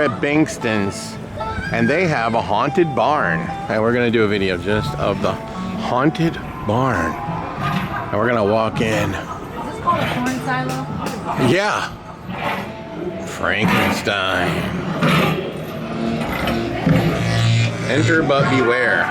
at Bankston's, and they have a haunted barn. And we're gonna do a video just of the haunted barn. And we're gonna walk in. Is this called a corn silo? Yeah. Frankenstein. Enter but beware.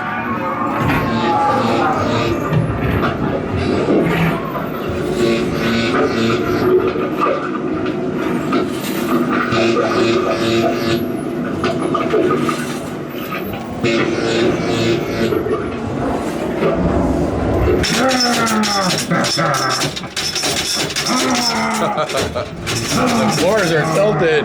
The floors are tilted.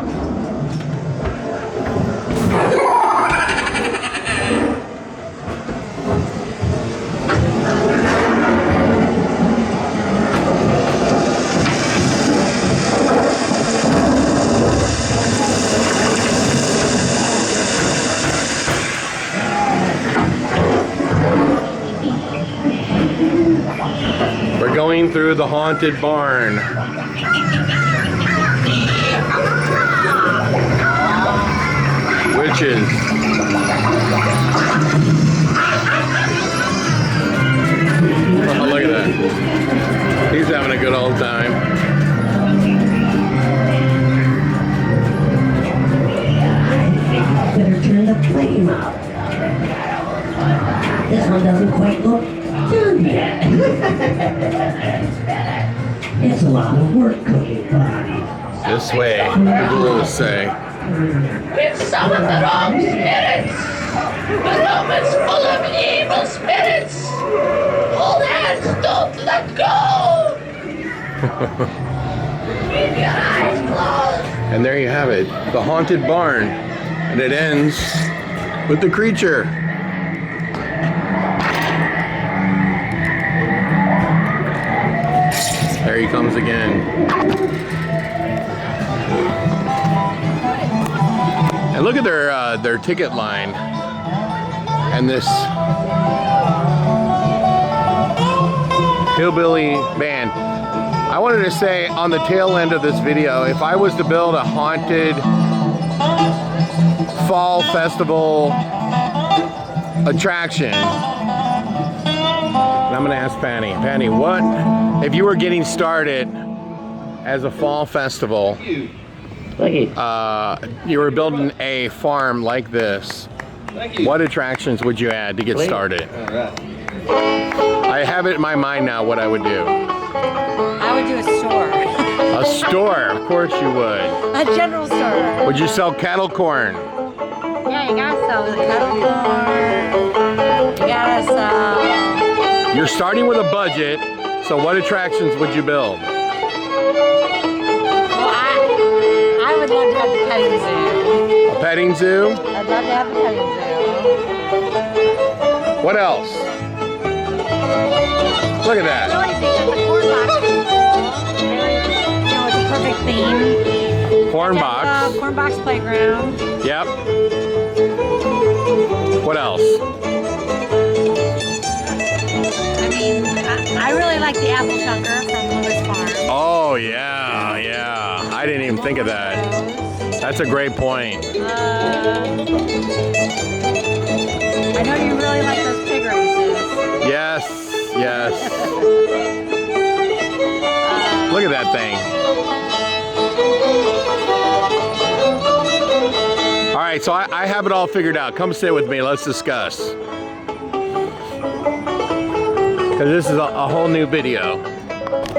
We're going through the haunted barn. Witches. Oh, look at that. He's having a good old time. Better turn the flame up. This one doesn't quite look done yet. It's a lot of work cooking bodies. This way, the rules say. It's some of the wrong spirits. The room is full of evil spirits. Hold hands, don't let go. Keep your eyes closed. And there you have it, the haunted barn. And it ends with the creature. There he comes again. And look at their ticket line. And this hillbilly band. I wanted to say on the tail end of this video, if I was to build a haunted fall festival attraction, and I'm gonna ask Patty. Patty, what if you were getting started as a fall festival? You were building a farm like this. What attractions would you add to get started? I have it in my mind now what I would do. I would do a store. A store, of course you would. A general store. Would you sell cattle corn? Yeah, you gotta sell the cattle corn. You gotta sell. You're starting with a budget, so what attractions would you build? Well, I would love to have the petting zoo. A petting zoo? I'd love to have the petting zoo. What else? Look at I that. really think that the corn box is cool. You know, it's a perfect theme. Corn box. Corn box playground. Yep. What else? I mean, I really like the apple chunker from Lewis Farm. Oh, yeah, yeah. I didn't even think of that. That's a great point. I know you really like those pig races. Yes, yes. Look at that thing. All right, so I have it all figured out. Come sit with me. Let's discuss. Because this is a whole new video.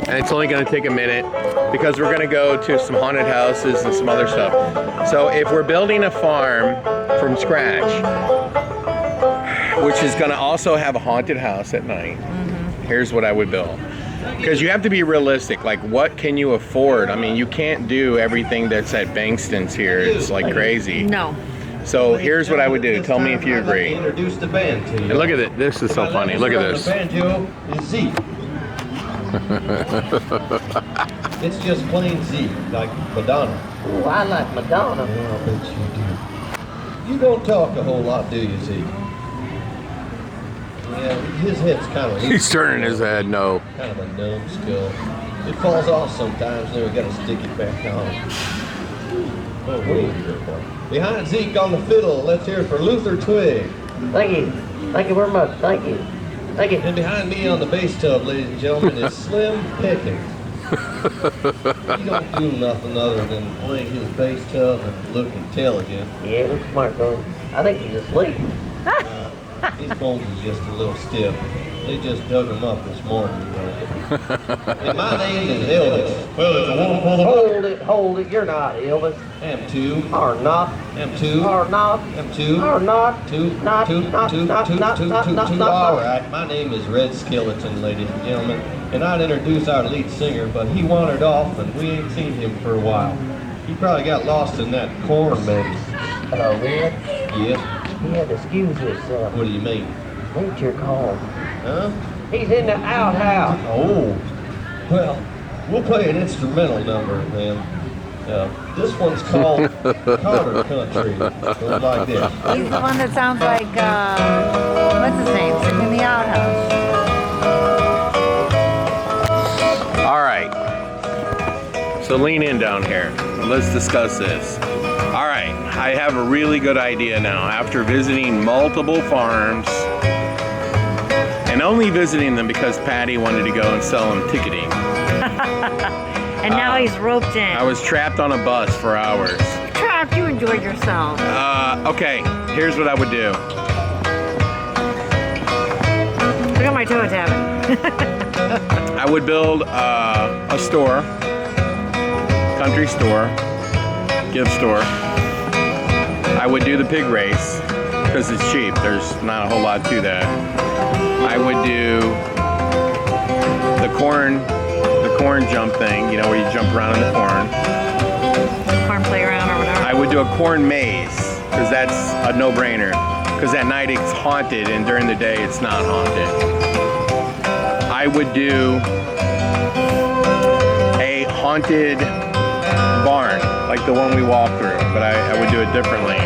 And it's only going to take a minute because we're going to go to some haunted houses and some other stuff. So if we're building a farm from scratch, which is going to also have a haunted house at night, here's what I would build. Because you have to be realistic, like what can you afford? I mean, you can't do everything that's at Bankston's here. It's like crazy. No. So here's what I would do. Tell me if you agree. Introduce the band to you. And look at it. This is so funny. Look at this. The banjo is Z. It's just plain Z, like Madonna. Ooh, I like Madonna. Well, I bet you do. You don't talk a whole lot, do you, Z? Yeah, his head's kind of... He's turning his head, no. Kind of a numbskull. It falls off sometimes, then we gotta stick it back on. Oh, wait. Behind Zeke on the fiddle, let's hear it for Luther Twig. Thank you. Thank you very much. Thank you. Thank you. And behind me on the bass tub, ladies and gentlemen, is Slim Pickens. He don't do nothing other than play his bass tub and look intelligent. Yeah, look smart, though. I think he's asleep. His bones is just a little stiff. They just dug him up this morning, you know. And my name is Elvis. Well, it's a one for the Hold it. You're not Elvis. M2, Or not. M2, Or not. M2, Or not. Toot, Not, toot, not, toot, not, toot, not, toot, not, toot, not, toot. not, All not. right, my name is Red Skeleton, ladies and gentlemen, and I'd introduce our lead singer, but he wandered off, and we ain't seen him for a while. He probably got lost in that corn maze. Red, Yes. he had to excuse himself. What do you mean? Nature called. Huh? He's in the outhouse. Oh. Well, we'll play an instrumental number then. This one's called Carter Country. Goes like this. He's the one that sounds like, what's his name? Sitting in the outhouse. All right. So lean in down here. Let's discuss this. All right. I have a really good idea now. After visiting multiple farms, and only visiting them because Patty wanted to go and sell them ticketing. And now he's roped in. I was trapped on a bus for hours. Trapped, you enjoyed yourself. Okay, here's what I would do. Look at my toe tapping. I would build a store, country store, gift store. I would do the pig race because it's cheap. There's not a whole lot to that. I would do the corn jump thing, you know, where you jump around in the corn. Corn playground or whatever. I would do a corn maze because that's a no-brainer. Because at night it's haunted and during the day it's not haunted. I would do a haunted barn like the one we walked through, but I would do it differently.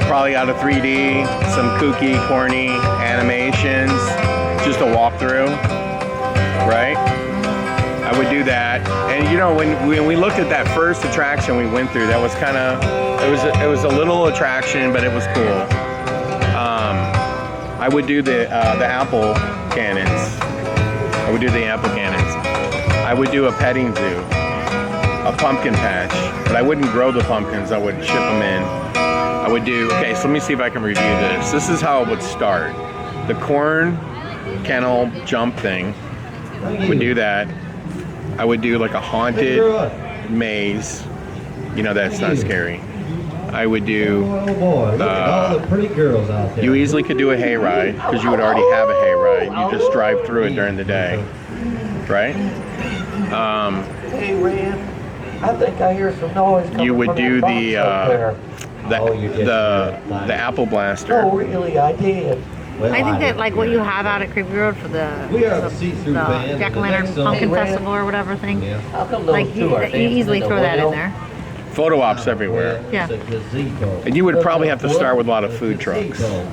Probably out of 3D, some kooky, corny animations, just a walkthrough, right? I would do that. And you know, when we looked at that first attraction we went through, that was kind of, it was a little attraction, but it was cool. I would do the apple cannons. I would do the apple cannons. I would do a petting zoo, a pumpkin patch, but I wouldn't grow the pumpkins, I would ship them in. I would do, okay, so let me see if I can review this. This is how it would start. The corn kennel jump thing, would do that. I would do like a haunted maze. You know, that's not scary. I would do, Oh boy, look at all the pretty girls out there. you easily could do a hayride because you would already have a hayride. You just drive through it during the day, right? Hey, Red, I think I hear some noise coming You would from do that box the up there. the apple blaster. Oh, really? I did. Well, I think that like don't what you care. have out at Creepy Road for the We are the see-through band. Jack-o'-lantern The next pumpkin song- festival or whatever thing. Yeah. How come those Like two are you dancing easily in the throw that in wheel? there. Photo ops everywhere. Yeah. It's a gazebo. And you would probably have to start with a lot of food trucks. Gazebo.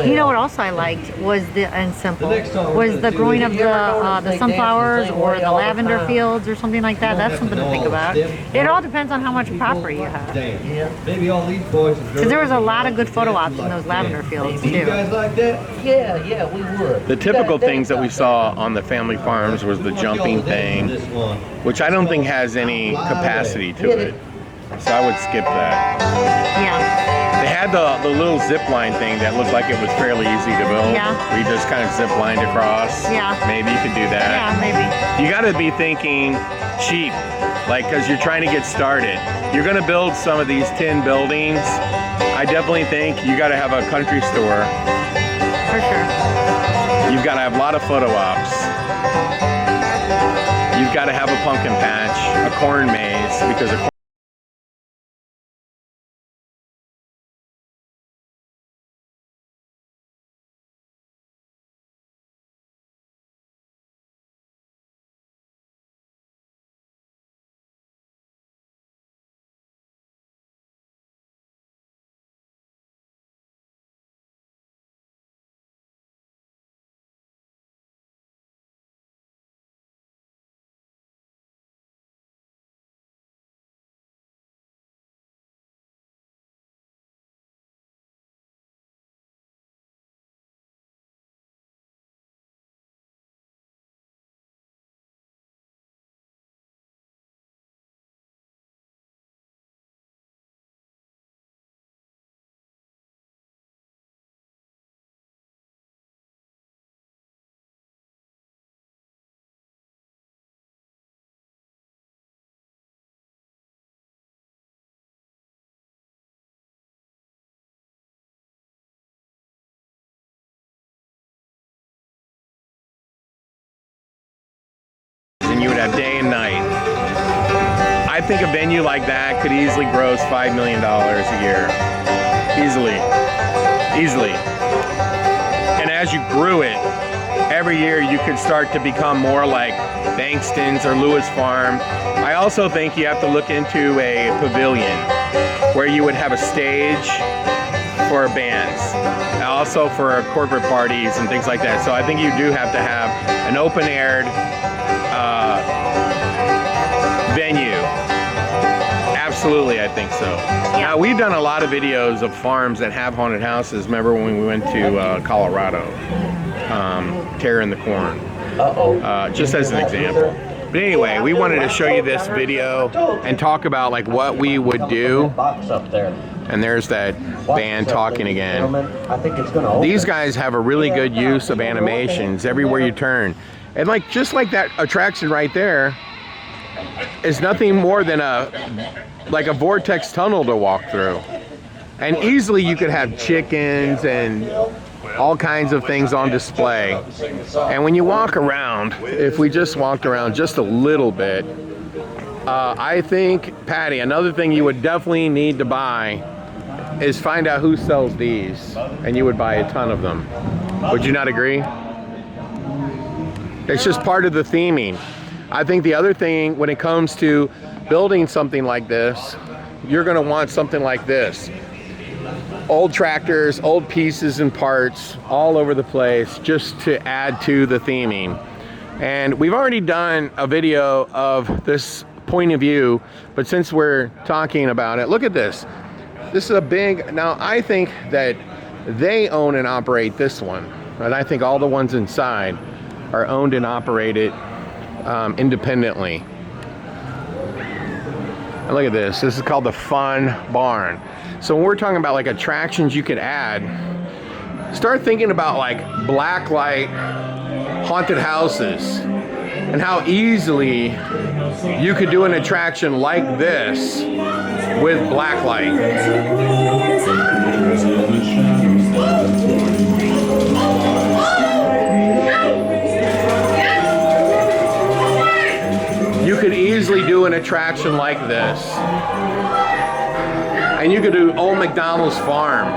You know what else I liked was and simple The next song we're was gonna the do growing is- of You ever notice the they sunflowers dance the same or way the all the lavender time? fields or something like that. You don't That's have something to know think all the about. steps. It all depends on how much You property you won't have. dance. Yeah. Maybe all these boys and girls. Because there was a lot of would good photo dance ops in like those that. lavender fields Do you too. guys like that? Yeah, we would. The typical That- things that we saw on the family farms was the jumping thing, This one. which I don't think has any capacity to it. So I would skip that. Yeah. They had the little zip line thing that looked like it was fairly easy to build. Yeah. Where you just kind of zip lined across. Yeah. Maybe you could do that. Yeah, maybe. You got to be thinking cheap, like, because you're trying to get started. You're going to build some of these tin buildings. I definitely think you got to have a country store. For sure. You've got to have a lot of photo ops. You've got to have a pumpkin patch, a corn maze, because a and you would have day and night. I think a venue like that could easily gross $5 million a year. Easily. And as you grew it, every year you could start to become more like Bankston's or Lewis Farm. I also think you have to look into a pavilion where you would have a stage for bands, also for corporate parties and things like that. So I think you do have to have an open-aired venue. Absolutely, I think so. Now, we've done a lot of videos of farms that have haunted houses. Remember when we went to Colorado, tearing the corn, just as an example. But anyway, we wanted to show you this video and talk about like what we would do. And there's that band talking again. These guys have a really good use of animations everywhere you turn. And like just like that attraction right there is nothing more than like a vortex tunnel to walk through. And easily you could have chickens and all kinds of things on display. And when you walk around, if we just walked around just a little bit, I think, Patty, another thing you would definitely need to buy is find out who sells these, and you would buy a ton of them. Would you not agree? It's just part of the theming. I think the other thing when it comes to building something like this, you're gonna want something like this. Old tractors, old pieces and parts all over the place just to add to the theming. And we've already done a video of this point of view, but since we're talking about it, look at this. This is a big, now I think that they own and operate this one. And I think all the ones inside are owned and operated independently. And look at this. This is called the Fun Barn. So when we're talking about like attractions you could add, start thinking about like blacklight haunted houses and how easily you could do an attraction like this with blacklight. You could easily do an attraction like this. And you could do Old McDonald's Farm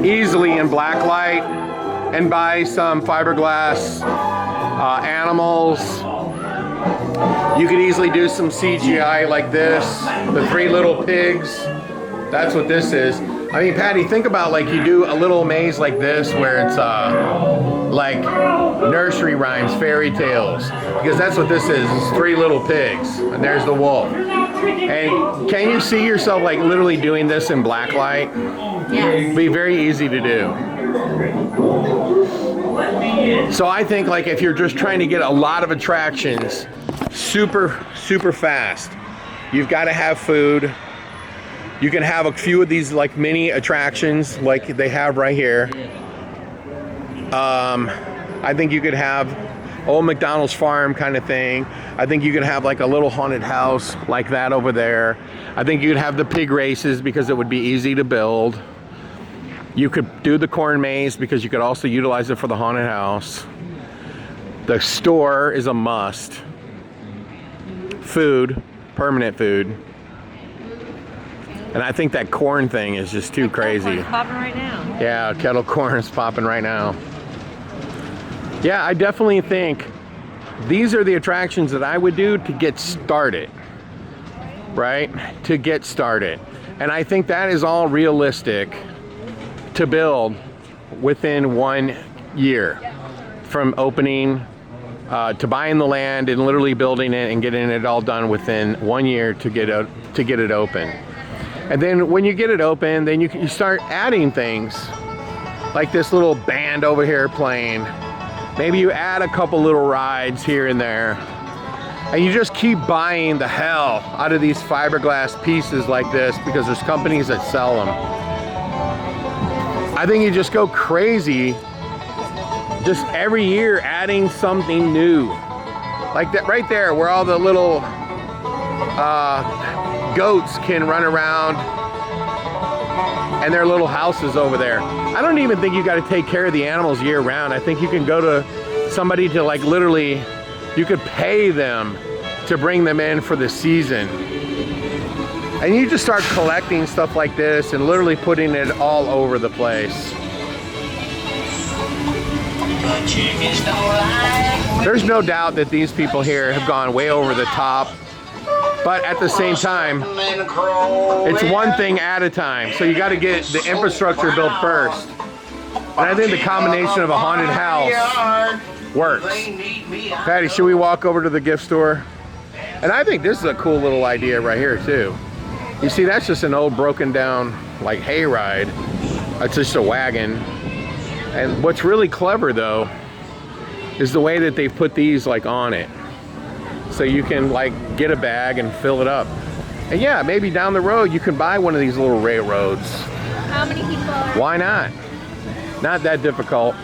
easily in blacklight and buy some fiberglass animals. You could easily do some CGI like this, the 3 little pigs. That's what this is. I mean, Patty, think about like you do a little maze like this where it's like nursery rhymes, fairy tales, because that's what this is. It's 3 little pigs, and there's the wolf. And can you see yourself like literally doing this in blacklight? Yes. It'd be very easy to do. So I think like if you're just trying to get a lot of attractions super fast, you've got to have food. You can have a few of these like mini attractions like they have right here. I think you could have Old McDonald's Farm kind of thing. I think you could have like a little haunted house like that over there. I think you could have the pig races because it would be easy to build. You could do the corn maze because you could also utilize it for the haunted house. The store is a must. Food, permanent food. And I think that corn thing is just too crazy. It's popping right now. Yeah, kettle corn is popping right now. Yeah, I definitely think these are the attractions that I would do to get started, right? To get started. And I think that is all realistic to build within 1 year from opening to buying the land and literally building it and getting it all done within 1 year to get it open. And then when you get it open, then you start adding things like this little band over here playing. Maybe you add a couple little rides here and there. And you just keep buying the hell out of these fiberglass pieces like this because there's companies that sell them. I think you just go crazy just every year adding something new. Like that right there where all the little goats can run around and their little houses over there. I don't even think you got to take care of the animals year round. I think you can go to somebody to like literally You could pay them to bring them in for the season. And you just start collecting stuff like this and literally putting it all over the place. There's no doubt that these people here have gone way over the top, but at the same time, it's one thing at a time. So you got to get the infrastructure built first. And I think the combination of a haunted house works. Patty, should we walk over to the gift store? And I think this is a cool little idea right here too. You see, that's just an old broken down like hayride. It's just a wagon. And what's really clever though is the way that they put these like on it. So you can like get a bag and fill it up. And yeah, maybe down the road you can buy one of these little railroads. How many people are? Why not? Not that difficult.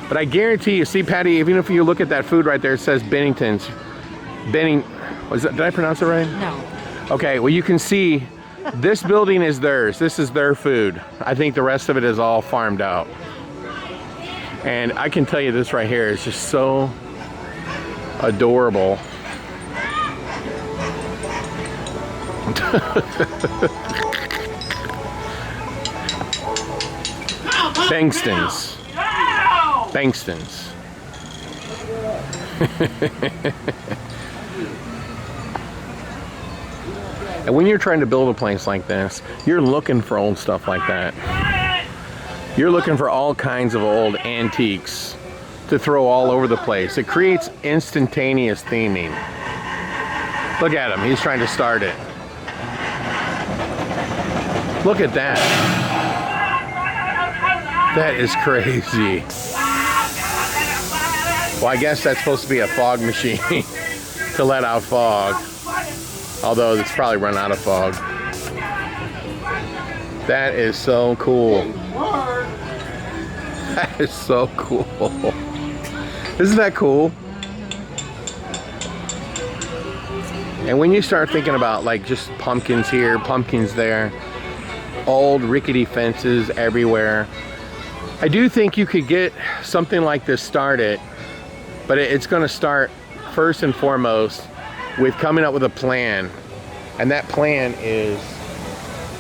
But I guarantee you, see Patty, even if you look at that food right there, it says Bennington's. Did I pronounce it right? No. Okay, well you can see this building is theirs. This is their food. I think the rest of it is all farmed out. And I can tell you this right here is just so adorable. Bankston's. Bankston's. And when you're trying to build a place like this, you're looking for old stuff like that. You're looking for all kinds of old antiques to throw all over the place. It creates instantaneous theming. Look at him, he's trying to start it. Look at that. That is crazy. Well, I guess that's supposed to be a fog machine to let out fog. Although it's probably run out of fog. That is so cool. That is so cool. Isn't that cool? And when you start thinking about like just pumpkins here, pumpkins there, old rickety fences everywhere, I do think you could get something like this started, but it's going to start first and foremost with coming up with a plan. And that plan is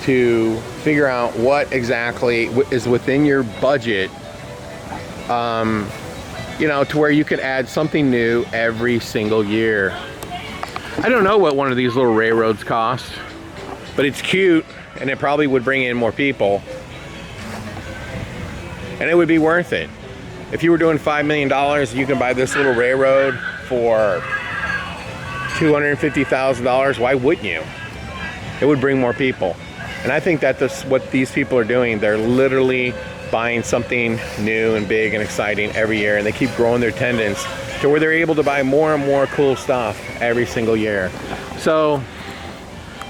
to figure out what exactly is within your budget, you know, to where you could add something new every single year. I don't know what one of these little railroads cost, but it's cute and it probably would bring in more people. And it would be worth it. If you were doing $5 million, you can buy this little railroad for $250,000. Why wouldn't you? It would bring more people. And I think that that's what these people are doing. They're literally buying something new and big and exciting every year, and they keep growing their attendance to where they're able to buy more and more cool stuff every single year. So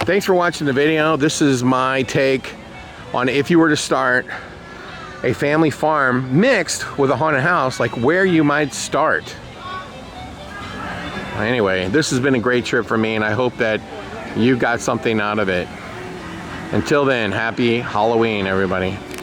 thanks for watching the video. This is my take on if you were to start a family farm mixed with a haunted house, like where you might start. Anyway, this has been a great trip for me, and I hope that you got something out of it. Until then, happy Halloween, everybody.